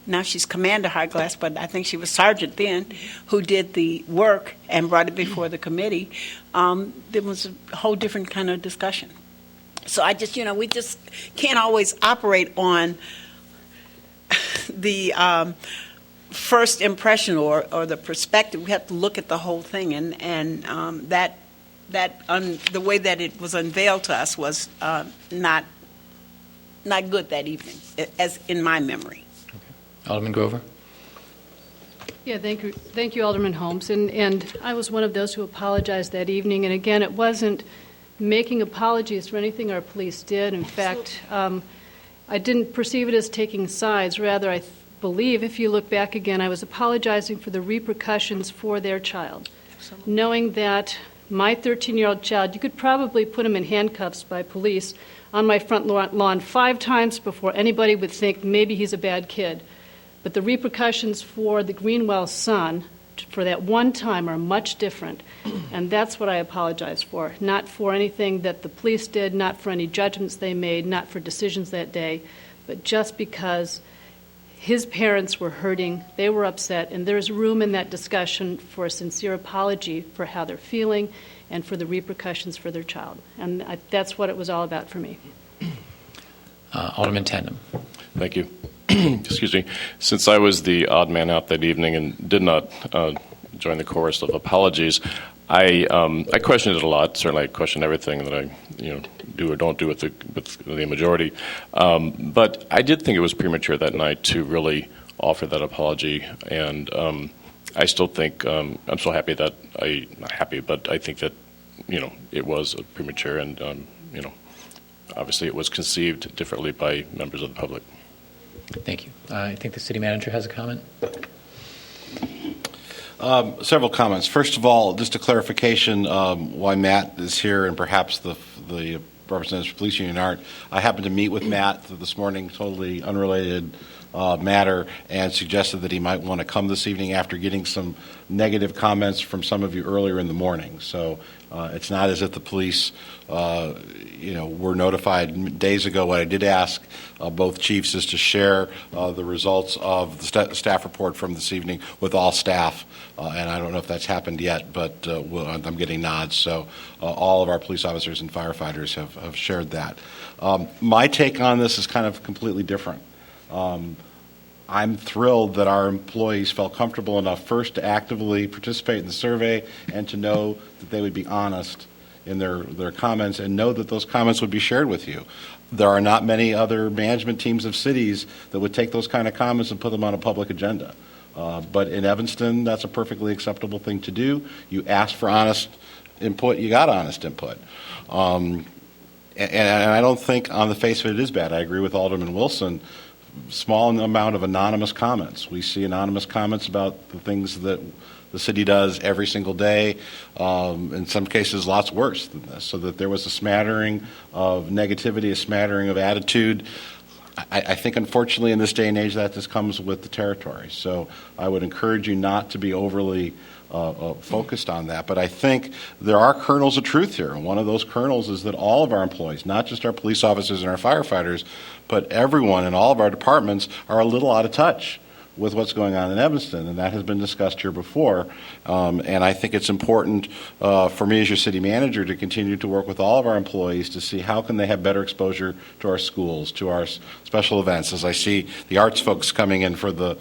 now she's Commander Highglass, but I think she was Sergeant then, who did the work and brought it before the committee, there was a whole different kind of discussion. So we just can't always operate on the first impression or the perspective. We have to look at the whole thing, and the way that it was unveiled to us was not good that evening, as in my memory. Okay. Alderman Grover. Yeah, thank you, Alderman Holmes. And I was one of those who apologized that evening. And again, it wasn't making apologies for anything our police did. In fact, I didn't perceive it as taking sides. Rather, I believe, if you look back again, I was apologizing for the repercussions for their child. Absolutely. Knowing that my 13-year-old child, you could probably put him in handcuffs by police on my front lawn 5 times before anybody would think maybe he's a bad kid. But the repercussions for the Greenwell son, for that one time, are much different. And that's what I apologize for. Not for anything that the police did, not for any judgments they made, not for decisions that day, but just because his parents were hurting, they were upset, and there's room in that discussion for a sincere apology for how they're feeling and for the repercussions for their child. And that's what it was all about for me. Alderman Tandem. Thank you. Excuse me. Since I was the odd man out that evening and did not join the chorus of apologies, I questioned it a lot. Certainly, I questioned everything that I do or don't do with the majority. But I did think it was premature that night to really offer that apology, and I still think I'm so happy that not happy, but I think that it was premature, and obviously it was conceived differently by members of the public. Thank you. I think the city manager has a comment. Several comments. First of all, just a clarification why Matt is here and perhaps the representatives for police union aren't. I happened to meet with Matt this morning, totally unrelated matter, and suggested that he might want to come this evening after getting some negative comments from some of you earlier in the morning. So it's not as if the police, were notified days ago. What I did ask both chiefs is to share the results of the staff report from this evening with all staff. And I don't know if that's happened yet, but I'm getting nods. So all of our police officers and firefighters have shared that. My take on this is kind of completely different. I'm thrilled that our employees felt comfortable enough first to actively participate in the survey and to know that they would be honest in their comments and know that those comments would be shared with you. There are not many other management teams of cities that would take those kind of comments and put them on a public agenda. But in Evanston, that's a perfectly acceptable thing to do. You asked for honest input, you got honest input. And I don't think on the face of it is bad. I agree with Alderman Wilson. Small amount of anonymous comments. We see anonymous comments about the things that the city does every single day, in some cases lots worse than this, so that there was a smattering of negativity, a smattering of attitude. I think, unfortunately, in this day and age, that just comes with the territory. So I would encourage you not to be overly focused on that. But I think there are kernels of truth here. And one of those kernels is that all of our employees, not just our police officers and our firefighters, but everyone in all of our departments are a little out of touch with what's going on in Evanston, and that has been discussed here before. And I think it's important for me as your city manager to continue to work with all of our employees to see how can they have better exposure to our schools, to our special events. As I see the arts folks coming in for the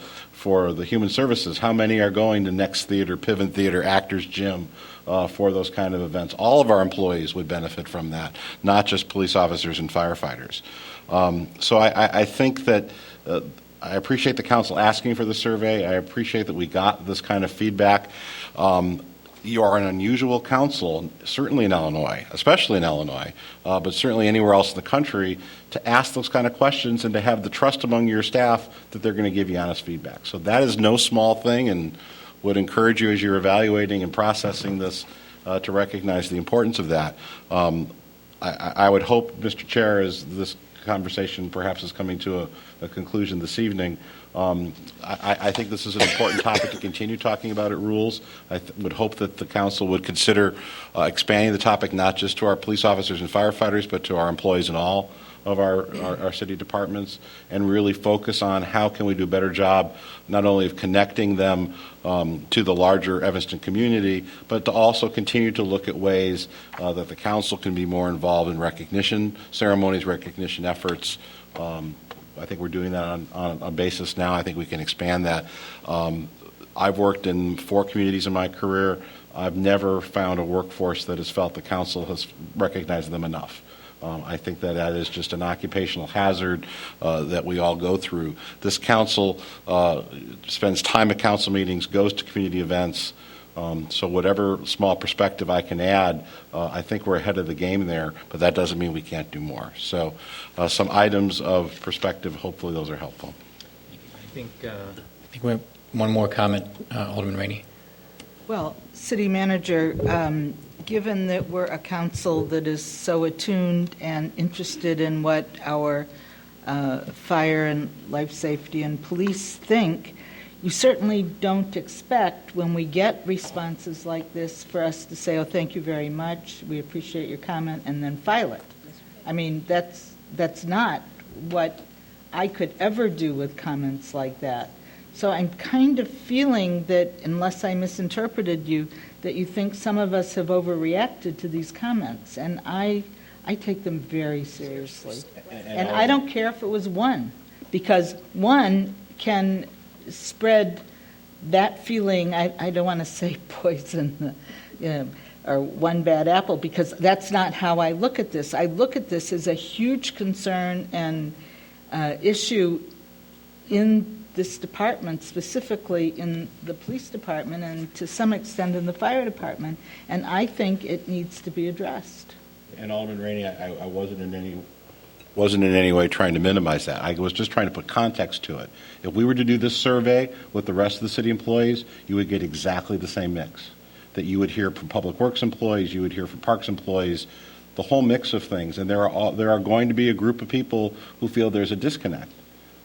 human services, how many are going to Next Theater, Piven Theater, Actors Gym for those kind of events? All of our employees would benefit from that, not just police officers and firefighters. So I think that I appreciate the council asking for the survey. I appreciate that we got this kind of feedback. You are an unusual council, certainly in Illinois, especially in Illinois, but certainly anywhere else in the country, to ask those kind of questions and to have the trust among your staff that they're going to give you honest feedback. So that is no small thing, and would encourage you as you're evaluating and processing this to recognize the importance of that. I would hope, Mr. Chair, as this conversation perhaps is coming to a conclusion this evening, I think this is an important topic to continue talking about at rules. I would hope that the council would consider expanding the topic not just to our police officers and firefighters, but to our employees in all of our city departments, and really focus on how can we do a better job not only of connecting them to the larger Evanston community, but to also continue to look at ways that the council can be more involved in recognition ceremonies, recognition efforts. I think we're doing that on a basis now. I think we can expand that. I've worked in 4 communities in my career. I've never found a workforce that has felt the council has recognized them enough. I think that is just an occupational hazard that we all go through. This council spends time at council meetings, goes to community events. So whatever small perspective I can add, I think we're ahead of the game there, but that doesn't mean we can't do more. So some items of perspective, hopefully those are helpful. I think we have one more comment, Alderman Rainey. Well, City Manager, given that we're a council that is so attuned and interested in what our fire and life safety and police think, you certainly don't expect when we get responses like this for us to say, oh, thank you very much, we appreciate your comment, and then file it. I mean, that's not what I could ever do with comments like that. So I'm kind of feeling that, unless I misinterpreted you, that you think some of us have overreacted to these comments, and I take them very seriously. And I don't care if it was one, because one can spread that feeling, I don't want to say poison, or one bad apple, because that's not how I look at this. I look at this as a huge concern and issue in this department, specifically in the police department and to some extent in the fire department, and I think it needs to be addressed. And Alderman Rainey, I wasn't in any way trying to minimize that. I was just trying to put context to it. If we were to do this survey with the rest of the city employees, you would get exactly the same mix that you would hear from public works employees, you would hear from parks employees. the whole mix of things, and there are going to be a group of people who feel there's a disconnect.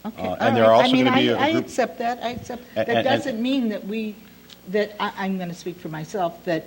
Okay. And there are also going to be I a group. accept that. I accept that. Doesn't mean that I'm going to speak for myself, that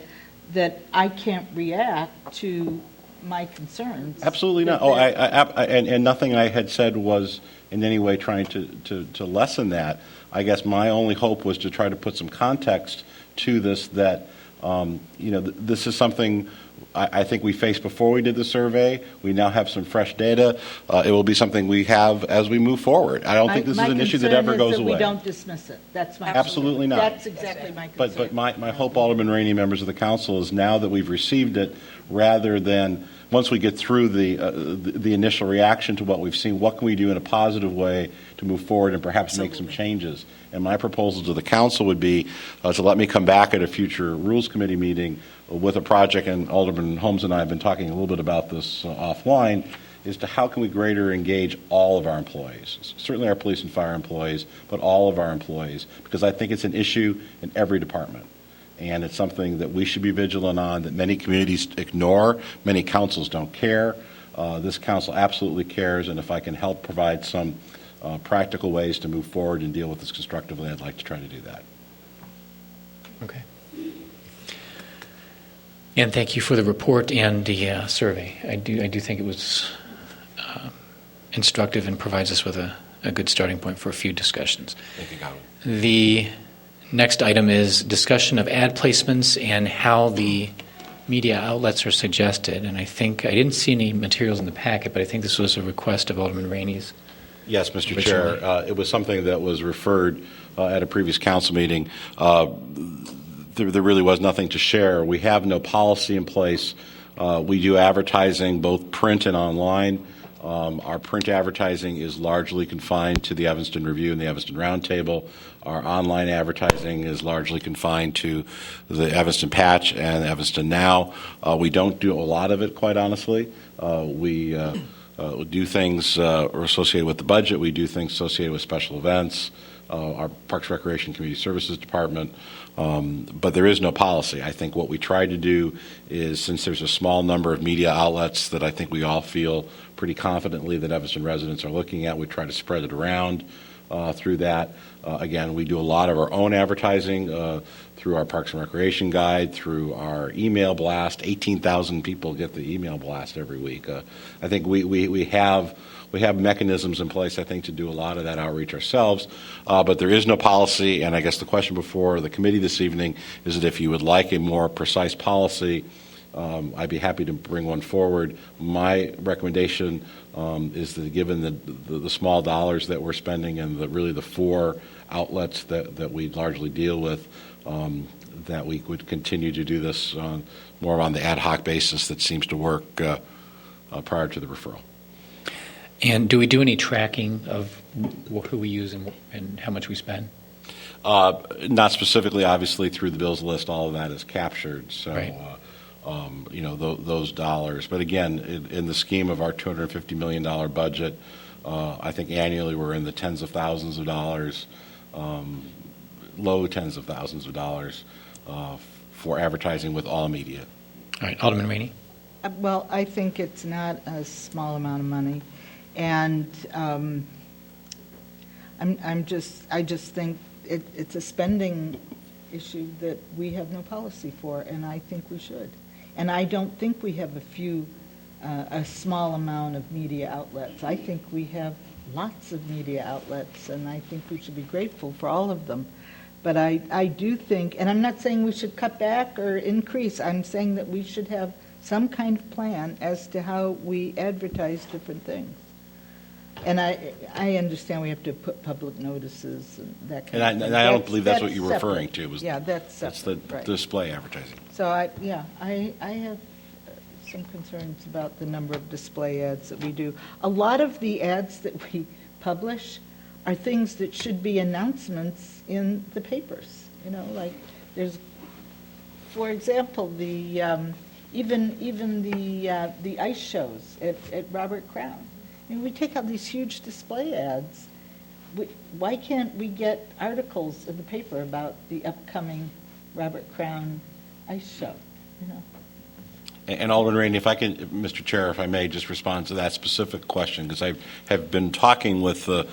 I can't react to my concerns. Absolutely not. Oh, and nothing I had said was in any way trying to lessen that. I guess my only hope was to try to put some context to this, that this is something I think we faced before we did the survey. We now have some fresh data. It will be something we have as we move forward. I don't think this is an issue that ever goes away. We don't dismiss it. That's my Absolutely not. That's exactly my concern. But my hope, Alderman Rainey, members of the council, is now that we've received it, rather than once we get through the initial reaction to what we've seen, what can we do in a positive way to move forward and perhaps make some changes? And my proposal to the council would be to let me come back at a future Rules Committee meeting with a project, and Alderman Holmes and I have been talking a little bit about this offline, is to how can we greater engage all of our employees, certainly our police and fire employees, but all of our employees, because I think it's an issue in every department. And it's something that we should be vigilant on, that many communities ignore, many councils don't care. This council absolutely cares, and if I can help provide some practical ways to move forward and deal with this constructively, I'd like to try to do that. Okay. And thank you for the report and the survey. I do think it was instructive and provides us with a good starting point for a few discussions. Thank you, Godwin. The next item is discussion of ad placements and how the media outlets are suggested. And I didn't see any materials in the packet, but I think this was a request of Alderman Rainey's. Yes, Mr. Chair. It was something that was referred at a previous council meeting. There really was nothing to share. We have no policy in place. We do advertising, both print and online. Our print advertising is largely confined to the Evanston Review and the Evanston Roundtable. Our online advertising is largely confined to the Evanston Patch and Evanston Now. We don't do a lot of it, quite honestly. We do things associated with the budget. We do things associated with special events, our Parks, Recreation, Community Services Department. But there is no policy. I think what we try to do is, since there's a small number of media outlets that I think we all feel pretty confidently that Evanston residents are looking at, we try to spread it around through that. Again, we do a lot of our own advertising through our Parks and Recreation Guide, through our email blast. 18,000 people get the email blast every week. I think we have mechanisms in place, I think, to do a lot of that outreach ourselves, but there is no policy, and I guess the question before the committee this evening is that if you would like a more precise policy, I'd be happy to bring one forward. My recommendation is that given the small dollars that we're spending and really the four outlets that we largely deal with, that we would continue to do this more on the ad hoc basis that seems to work prior to the referral. And do we do any tracking of who we use and how much we spend? Not specifically, obviously, through the bills list. All of that is captured. So, right. Those dollars. But again, in the scheme of our $250 million budget, I think annually we're in the tens of thousands of dollars, low tens of thousands of dollars for advertising with all media. All right, Alderman Rainey. Well, I think it's not a small amount of money. And I just think it's a spending issue that we have no policy for, and I think we should. And I don't think we have a small amount of media outlets. I think we have lots of media outlets, and I think we should be grateful for all of them. But I do think, and I'm not saying we should cut back or increase, I'm saying that we should have some kind of plan as to how we advertise different things. And I understand we have to put public notices and that kind of thing. And I don't believe that's what you're referring to. That's the right. display advertising. So I have some concerns about the number of display ads that we do. A lot of the ads that we publish are things that should be announcements in the papers. Like there's, for example, the even the ice shows at Robert Crown. We take out these huge display ads. Why can't we get articles in the paper about the upcoming Robert Crown ice show? And Alderman Rainey, if I can, Mr. Chair, if I may just respond to that specific question, because I have been talking with the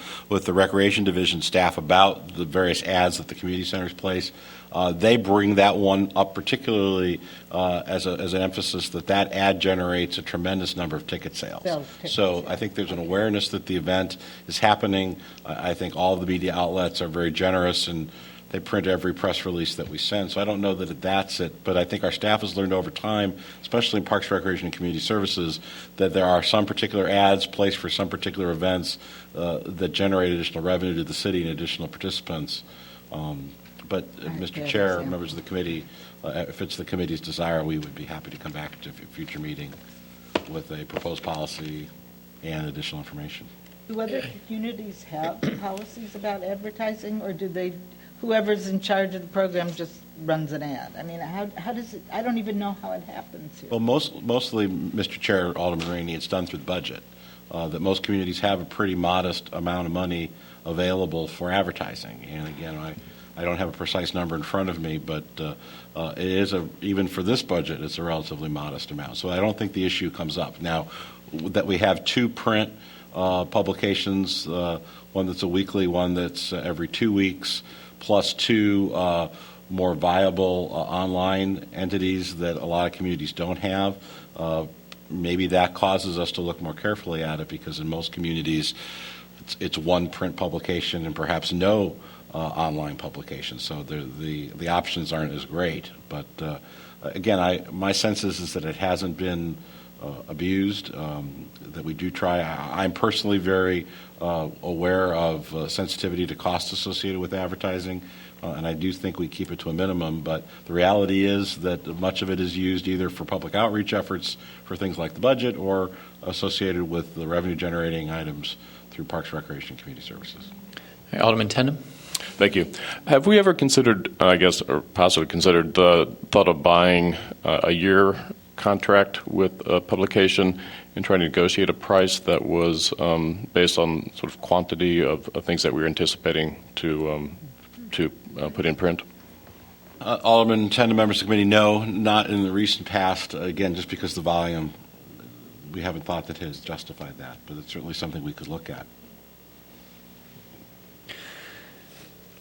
Recreation Division staff about the various ads that the community centers place. They bring that one up particularly as an emphasis that ad generates a tremendous number of ticket sales. So I think there's an awareness that the event is happening. I think all of the media outlets are very generous, and they print every press release that we send. So I don't know that that's it, but I think our staff has learned over time, especially in Parks, Recreation, and Community Services, that there are some particular ads placed for some particular events that generate additional revenue to the city and additional participants. But Mr. Chair, members of the committee, if it's the committee's desire, we would be happy to come back to a future meeting with a proposed policy and additional information. Do other communities have policies about advertising, or do they, whoever's in charge of the program just runs an ad? I mean, how does it, I don't even know how it happens here. Well, mostly, Mr. Chair, Alderman Rainey, it's done through the budget. That most communities have a pretty modest amount of money available for advertising. And again, I don't have a precise number in front of me, but it is even for this budget, it's a relatively modest amount. So I don't think the issue comes up. Now, that we have two print publications, one that's a weekly, one that's every 2 weeks, plus two more viable online entities that a lot of communities don't have. Maybe that causes us to look more carefully at it, because in most communities it's one print publication and perhaps no online publication. So the options aren't as great. But again, my sense is that it hasn't been abused, that we do try. I'm personally very aware of sensitivity to costs associated with advertising, and I do think we keep it to a minimum. But the reality is that much of it is used either for public outreach efforts for things like the budget, or associated with the revenue-generating items through Parks, Recreation, and Community Services. Right, Alderman Tennant. Thank you. Have we ever considered, I guess, or possibly considered the thought of buying a year contract with a publication and trying to negotiate a price that was based on sort of quantity of things that we were anticipating to put in print? Alderman Tennant, members of the committee, no, not in the recent past. Again, just because the volume, we haven't thought that has justified that, but it's certainly something we could look at.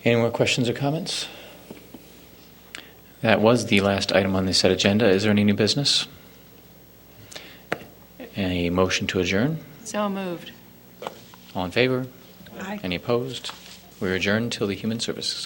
Any more questions or comments? That was the last item on the set agenda. Is there any new business? Any motion to adjourn? So moved. All in favor? Aye. Any opposed? We're adjourned till the Human Services